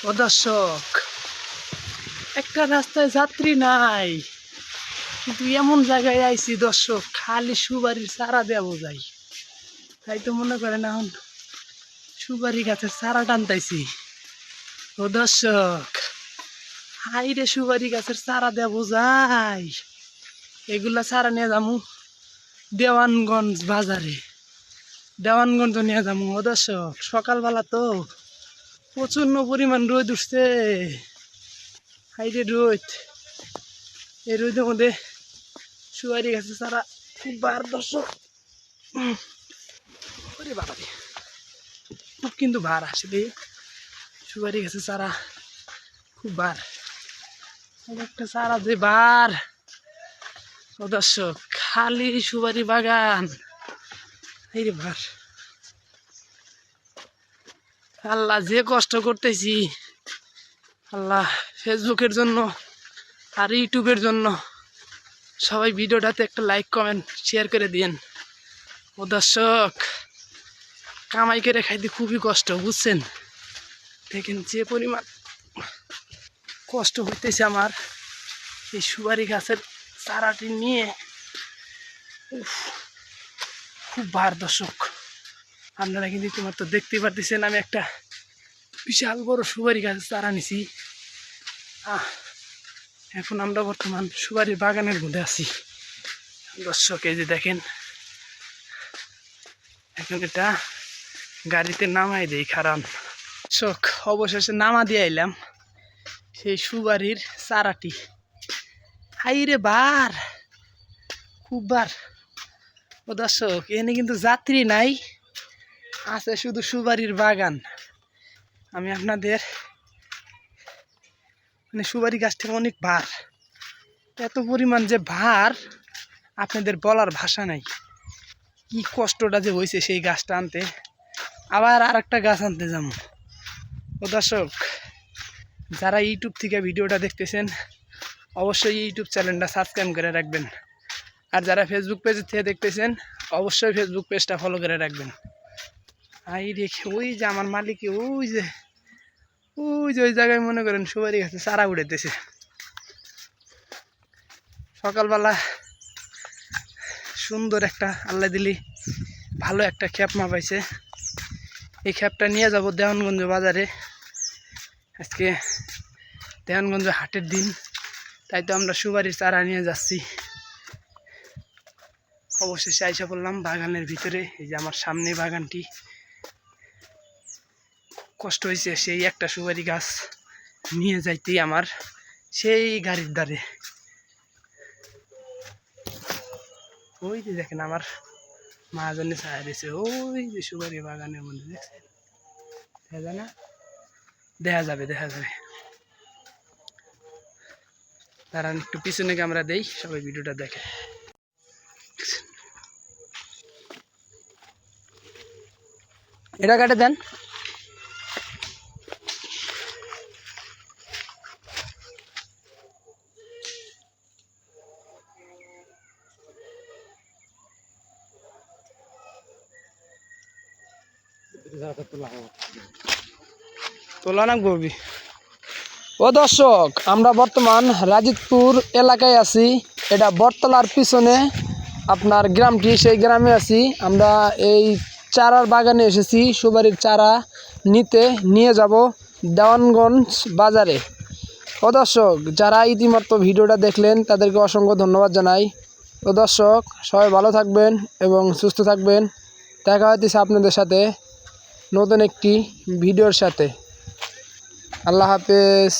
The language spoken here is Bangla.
ও দর্শক, একটা রাস্তায় যাত্রী নাই, কিন্তু এমন জায়গায় আইছি দর্শক, খালি সুপারির চারা দেওয়া যায়। তাই তো মনে করেন এখন সুপারি গাছের চারা টানতাইছি। ও দর্শক, হাইরে সুপারি গাছের চারা দেওয়া যায়। এগুলা চারা নিয়ে যাবো দেওয়ানগঞ্জ বাজারে, দেওয়ানগঞ্জ নিয়ে যাবো। ও দর্শক, সকালবেলা তো প্রচন্ড পরিমাণ রোদ উঠছে, হাইরে রোদ। এই রোদের মধ্যে সুপারি গাছে চারা খুব বার দর্শক। ওরে বাবা রে, খুব কিন্তু বার আসলে সুপারি গাছে চারা খুব বার। একটা চারা যে বার। ও দর্শক, খালি সুপারি বাগান, এই রে বার। আল্লাহ যে কষ্ট করতেছি, আল্লাহ ফেসবুকের জন্য আর ইউটিউবের জন্য সবাই ভিডিওটাতে একটা লাইক কমেন্ট শেয়ার করে দিন। ও দর্শক, কামাই করে খাইতে খুবই কষ্ট, বুঝছেন? দেখেন যে পরিমাণ কষ্ট হইতেছে আমার এই সুপারি গাছের চারাটি নিয়ে। খুব ভার দর্শক, আপনারা কিন্তু ইতিমধ্যে দেখতে পারতেছেন আমি একটা বিশাল বড় সুপারি গাছের চারা নিছি। এখন আমরা বর্তমান সুপারির বাগানের মধ্যে আছি দর্শক। এই যে দেখেন, এখন এটা গাড়িতে নামাই দেই খারান দর্শক। অবশেষে নামা দিয়ে আইলাম সেই সুপারির চারাটি। হাইরে বার, খুব বার। ও দর্শক, এনে কিন্তু যাত্রী নাই, আছে শুধু সুপারির বাগান। আমি আপনাদের মানে সুপারি গাছটা অনেক ভার, এত পরিমাণ যে ভার আপনাদের বলার ভাষা নাই। কি কষ্টটা যে হয়েছে সেই গাছটা আনতে, আবার আর একটা গাছ আনতে যাবো। ও দর্শক, যারা ইউটিউব থেকে ভিডিওটা দেখতেছেন অবশ্যই ইউটিউব চ্যানেলটা সাবস্ক্রাইব করে রাখবেন। আর যারা ফেসবুক পেজ থেকে দেখতেছেন অবশ্যই ফেসবুক পেজটা ফলো করে রাখবেন। আই রেখে ওই যে আমার মালিক, ওই যে ওই জায়গায় মনে করেন সুপারি গাছে চারা উড়াইতেছে। সকালবেলা সুন্দর একটা আল্লাহ দিলি ভালো একটা খেপ মা পাইছে। এই খেপটা নিয়ে যাব দেওয়ানগঞ্জ বাজারে। আজকে দেওয়ানগঞ্জ হাটের দিন, তাই তো আমরা সুপারির চারা নিয়ে যাচ্ছি। অবশেষে আইসা পড়লাম বাগানের ভিতরে। এই যে আমার সামনে বাগানটি। কষ্ট হয়েছে সেই একটা সুপারি গাছ নিয়ে যাইতেই আমার সেই গাড়ির দ্বারে। ওই যে দেখেন আমার মাহাজনে ছায়া দিয়েছে, ওই যে সুপারি বাগানের মধ্যে দেখছেন, দেখা যায় না? দেখা যাবে দাঁড়ান একটু পিছনে ক্যামেরা দেই, সবাই ভিডিওটা দেখে। এটা কাটে দেন। তোলা না গবি। ও দর্শক, আমরা বর্তমান রাজিতপুর এলাকায় আছি। এটা বটতলার পিছনে আপনার গ্রামটি, সেই গ্রামে আছি আমরা। এই চারার বাগানে এসেছি, সুপারির চারা নিয়ে যাব দেওয়ানগঞ্জ বাজারে। ও দর্শক, যারা ইতিমধ্যে ভিডিওটা দেখলেন তাদেরকে অসংখ্য ধন্যবাদ জানাই। ও দর্শক, সবাই ভালো থাকবেন এবং সুস্থ থাকবেন। দেখা হইতেছে আপনাদের সাথে নতুন একটি ভিডিওর সাথে। আল্লাহ হাফেজ।